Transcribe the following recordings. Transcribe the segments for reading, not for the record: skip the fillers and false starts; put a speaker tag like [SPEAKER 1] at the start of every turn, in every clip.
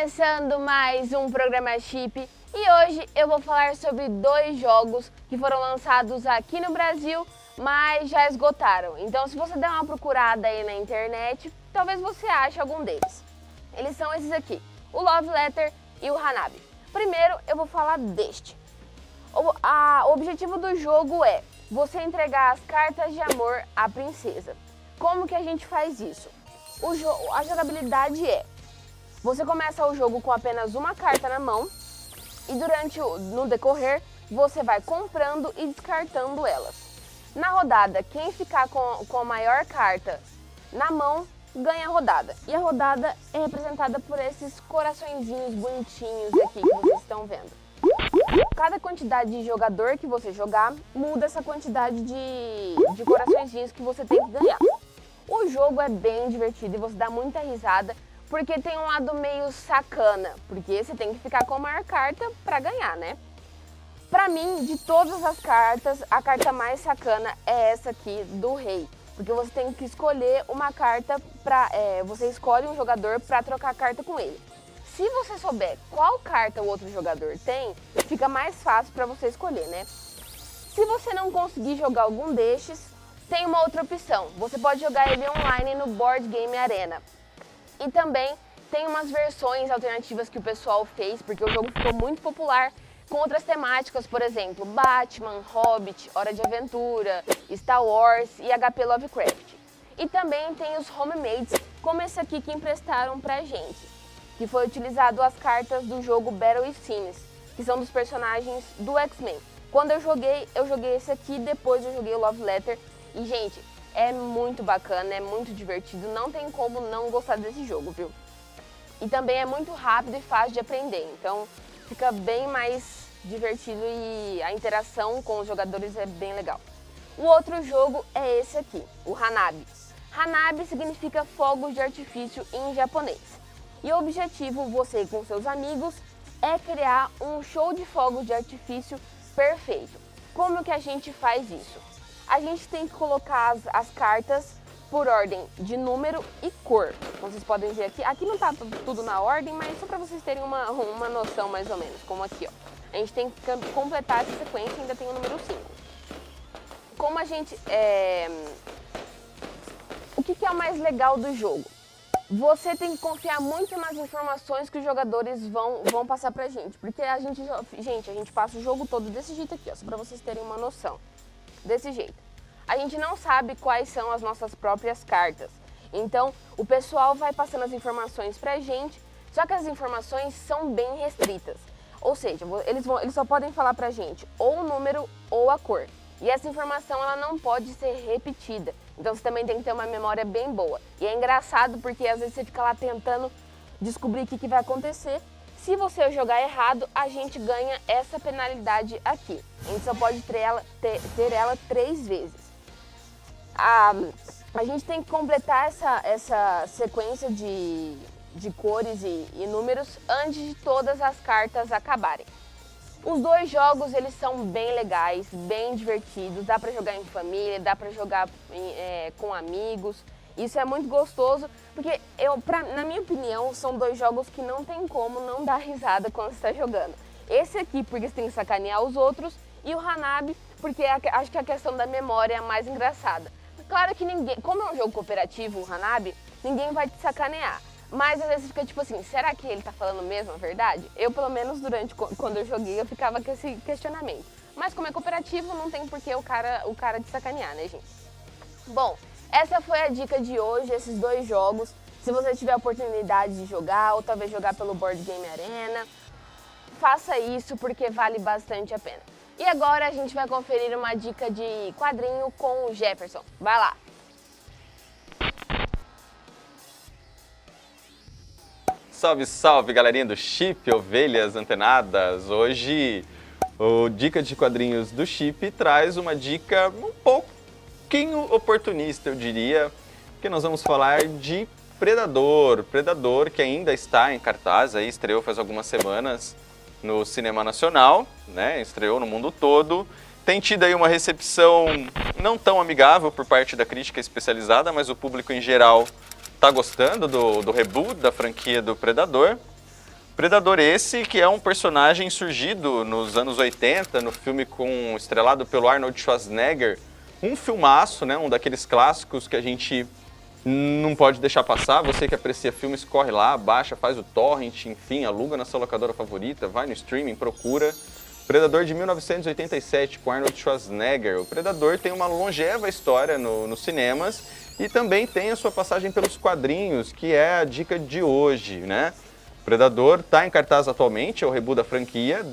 [SPEAKER 1] Começando mais um programa Chip e hoje eu vou falar sobre dois jogos que foram lançados aqui no Brasil, mas já esgotaram. Então se você der uma procurada aí na internet, talvez você ache algum deles. Eles são esses aqui, o Love Letter e o Hanabi. Primeiro eu vou falar deste. O objetivo do jogo é você entregar as cartas de amor à princesa. Como que a gente faz isso? A jogabilidade é: você começa o jogo com apenas uma carta na mão e no decorrer você vai comprando e descartando elas. Na rodada, quem ficar com a maior carta na mão ganha a rodada. E a rodada é representada por esses coraçõezinhos bonitinhos aqui que vocês estão vendo. Cada quantidade de jogador que você jogar muda essa quantidade de coraçõezinhos que você tem que ganhar. O jogo é bem divertido e você dá muita risada, porque tem um lado meio sacana, porque você tem que ficar com a maior carta pra ganhar, né? Pra mim, de todas as cartas, a carta mais sacana é essa aqui, do rei. Porque você tem que escolher uma carta você escolhe um jogador pra trocar a carta com ele. Se você souber qual carta o outro jogador tem, fica mais fácil pra você escolher, né? Se você não conseguir jogar algum destes, tem uma outra opção. Você pode jogar ele online no Board Game Arena. E também tem umas versões alternativas que o pessoal fez, porque o jogo ficou muito popular, com outras temáticas, por exemplo, Batman, Hobbit, Hora de Aventura, Star Wars e HP Lovecraft. E também tem os homemades, como esse aqui que emprestaram pra gente, que foi utilizado as cartas do jogo Battle with Scenes, que são dos personagens do X-Men. Quando eu joguei esse aqui, depois eu joguei o Love Letter, e gente, é muito bacana, é muito divertido, não tem como não gostar desse jogo, viu? E também é muito rápido e fácil de aprender, então fica bem mais divertido e a interação com os jogadores é bem legal. O outro jogo é esse aqui, o Hanabi. Hanabi significa fogos de artifício em japonês. E o objetivo, você com seus amigos, é criar um show de fogos de artifício perfeito. Como que a gente faz isso? A gente tem que colocar as cartas por ordem de número e cor. Como vocês podem ver aqui não tá tudo na ordem, mas só para vocês terem uma noção mais ou menos, como aqui, ó. A gente tem que completar essa sequência e ainda tem o número 5. Como a gente... O que é o mais legal do jogo? Você tem que confiar muito nas informações que os jogadores vão passar pra gente. Porque a gente passa o jogo todo desse jeito aqui, ó, só pra vocês terem uma noção. Desse jeito. A gente não sabe quais são as nossas próprias cartas. Então, o pessoal vai passando as informações pra gente, só que as informações são bem restritas. Ou seja, eles só podem falar pra gente ou o número ou a cor. E essa informação ela não pode ser repetida. Então, você também tem que ter uma memória bem boa. E é engraçado porque às vezes você fica lá tentando descobrir o que vai acontecer. Se você jogar errado, a gente ganha essa penalidade aqui. A gente só pode ter ela 3 vezes. A gente tem que completar essa sequência de cores e números antes de todas as cartas acabarem. Os dois jogos eles são bem legais, bem divertidos, dá pra jogar em família, dá pra jogar com amigos. Isso é muito gostoso, porque na minha opinião, são dois jogos que não tem como não dar risada quando você está jogando. Esse aqui, porque você tem que sacanear os outros, e o Hanabi, porque acho que a questão da memória é a mais engraçada. Claro que como é um jogo cooperativo, o Hanabi, ninguém vai te sacanear. Mas às vezes fica tipo assim, será que ele tá falando mesmo a verdade? Eu, pelo menos, quando eu joguei, eu ficava com esse questionamento. Mas como é cooperativo, não tem por que o cara te sacanear, né, gente? Bom, essa foi a dica de hoje, esses dois jogos. Se você tiver a oportunidade de jogar, ou talvez jogar pelo Board Game Arena, faça isso porque vale bastante a pena. E agora a gente vai conferir uma dica de quadrinho com o Jefferson. Vai lá!
[SPEAKER 2] Salve, salve, galerinha do Chip, ovelhas antenadas! Hoje o Dica de Quadrinhos do Chip traz uma dica um pouquinho oportunista, eu diria, porque nós vamos falar de Predador. Predador que ainda está em cartaz, aí estreou faz algumas semanas no cinema nacional, né? Estreou no mundo todo. Tem tido aí uma recepção não tão amigável por parte da crítica especializada, mas o público em geral está gostando do reboot da franquia do Predador. Predador esse que é um personagem surgido nos anos 80, no filme estrelado pelo Arnold Schwarzenegger. Um filmaço, né? Um daqueles clássicos que a gente não pode deixar passar. Você que aprecia filmes, corre lá, baixa, faz o torrent, enfim, aluga na sua locadora favorita, vai no streaming, procura. Predador de 1987, com Arnold Schwarzenegger. O Predador tem uma longeva história nos cinemas e também tem a sua passagem pelos quadrinhos, que é a dica de hoje, né? O Predador está em cartaz atualmente, é o reboot da franquia.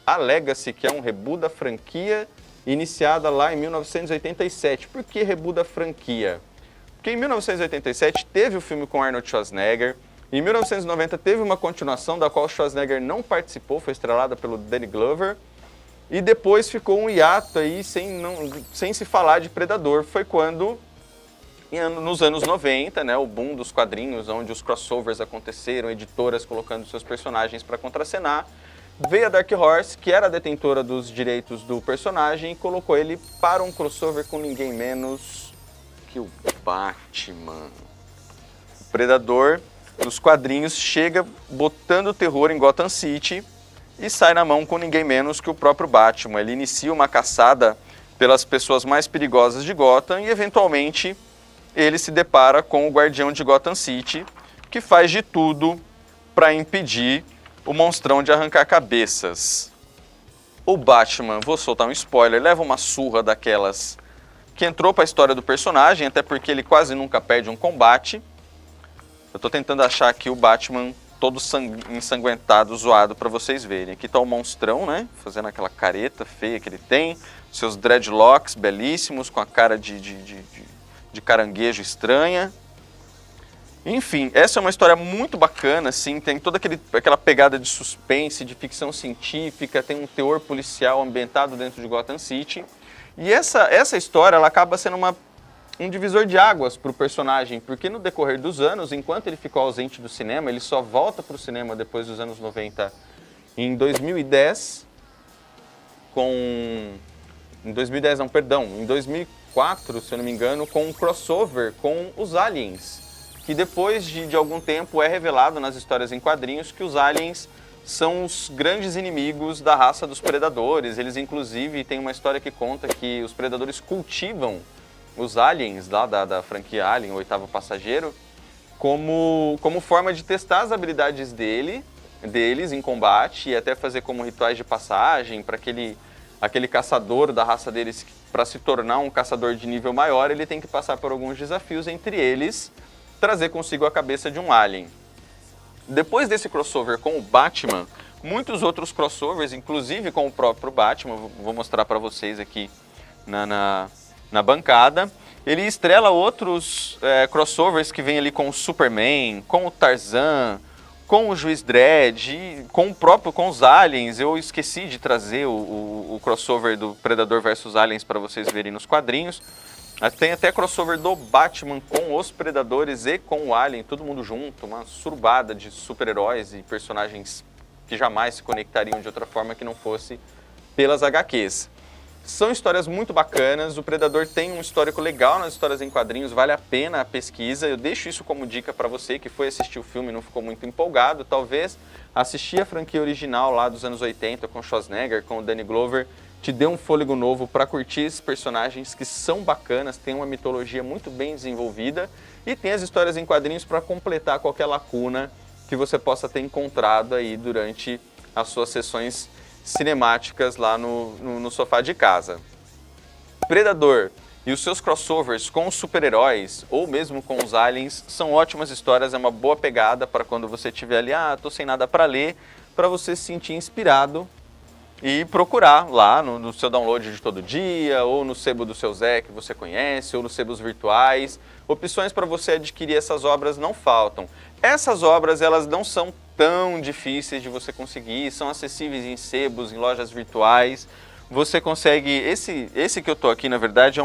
[SPEAKER 2] Alega-se que é um reboot da franquia iniciada lá em 1987. Por que reboot da franquia? Porque em 1987 teve o filme com Arnold Schwarzenegger. Em 1990 teve uma continuação da qual Schwarzenegger não participou, foi estrelada pelo Danny Glover. E depois ficou um hiato aí sem se falar de Predador. Foi quando, nos anos 90, né, o boom dos quadrinhos, onde os crossovers aconteceram, editoras colocando seus personagens para contracenar, veio a Dark Horse, que era a detentora dos direitos do personagem, e colocou ele para um crossover com ninguém menos que o Batman. O Predador dos quadrinhos chega botando terror em Gotham City e sai na mão com ninguém menos que o próprio Batman. Ele inicia uma caçada pelas pessoas mais perigosas de Gotham e, eventualmente, ele se depara com o guardião de Gotham City, que faz de tudo para impedir o monstrão de arrancar cabeças. O Batman, vou soltar um spoiler, leva uma surra daquelas que entrou para a história do personagem, até porque ele quase nunca perde um combate. Eu estou tentando achar aqui o Batman todo ensanguentado, zoado, para vocês verem. Aqui está o monstrão, né? Fazendo aquela careta feia que ele tem. Seus dreadlocks belíssimos, com a cara de caranguejo estranha. Enfim, essa é uma história muito bacana, assim, tem toda aquela pegada de suspense, de ficção científica, tem um teor policial ambientado dentro de Gotham City. E essa história ela acaba sendo um divisor de águas para o personagem, porque no decorrer dos anos, enquanto ele ficou ausente do cinema, ele só volta para o cinema depois dos anos 90 em 2010, em 2004, se eu não me engano, com um crossover com os Aliens, que depois de algum tempo é revelado nas histórias em quadrinhos que os Aliens são os grandes inimigos da raça dos predadores. Eles, inclusive, tem uma história que conta que os predadores cultivam os aliens lá da franquia Alien, o Oitavo Passageiro, como forma de testar as habilidades deles em combate e até fazer como rituais de passagem para aquele caçador da raça deles, para se tornar um caçador de nível maior, ele tem que passar por alguns desafios, entre eles trazer consigo a cabeça de um alien. Depois desse crossover com o Batman, muitos outros crossovers, inclusive com o próprio Batman, vou mostrar para vocês aqui na bancada. Ele estrela outros crossovers que vem ali com o Superman, com o Tarzan, com o Juiz Dredd, com os Aliens. Eu esqueci de trazer o crossover do Predador vs Aliens para vocês verem nos quadrinhos. Tem até crossover do Batman com os Predadores e com o Alien, todo mundo junto, uma surbada de super-heróis e personagens que jamais se conectariam de outra forma que não fosse pelas HQs. São histórias muito bacanas, o Predador tem um histórico legal nas histórias em quadrinhos, vale a pena a pesquisa. Eu deixo isso como dica para você que foi assistir o filme e não ficou muito empolgado. Talvez assistir a franquia original lá dos anos 80 com Schwarzenegger, com o Danny Glover, te dê um fôlego novo para curtir esses personagens que são bacanas, tem uma mitologia muito bem desenvolvida e tem as histórias em quadrinhos para completar qualquer lacuna que você possa ter encontrado aí durante as suas sessões cinemáticas lá no sofá de casa. Predador e os seus crossovers com os super-heróis ou mesmo com os aliens são ótimas histórias, é uma boa pegada para quando você estiver ali, tô sem nada para ler, para você se sentir inspirado e procurar lá no seu download de todo dia, ou no sebo do seu Zé que você conhece, ou nos sebos virtuais. Opções para você adquirir essas obras não faltam. Essas obras elas não são tão difíceis de você conseguir, são acessíveis em sebos, em lojas virtuais. Você consegue, esse que eu tô aqui na verdade é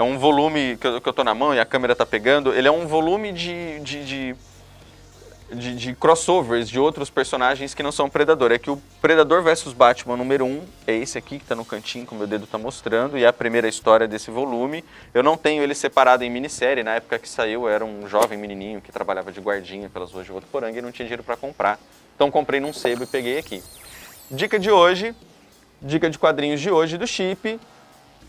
[SPEAKER 2] um volume que eu tô na mão e a câmera tá pegando, ele é um volume de crossovers de outros personagens que não são Predador. É que o Predador vs Batman número 1 é esse aqui que tá no cantinho, que o meu dedo tá mostrando, e é a primeira história desse volume. Eu não tenho ele separado em minissérie, na época que saiu eu era um jovem menininho que trabalhava de guardinha pelas ruas de Votuporanga e não tinha dinheiro para comprar. Então comprei num sebo e peguei aqui. Dica de hoje, dica de quadrinhos de hoje do Chip,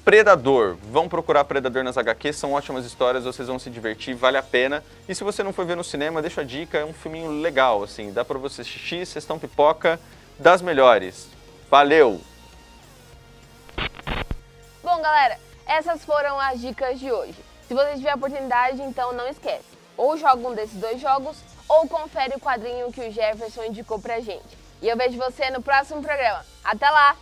[SPEAKER 2] Predador. Vão procurar Predador nas HQs, são ótimas histórias, vocês vão se divertir, vale a pena. E se você não for ver no cinema, deixa a dica, é um filminho legal, assim, dá pra você assistir, sessão pipoca das melhores. Valeu!
[SPEAKER 1] Bom, galera, essas foram as dicas de hoje. Se você tiver a oportunidade, então não esquece. Ou joga um desses dois jogos, ou confere o quadrinho que o Jefferson indicou pra gente. E eu vejo você no próximo programa. Até lá!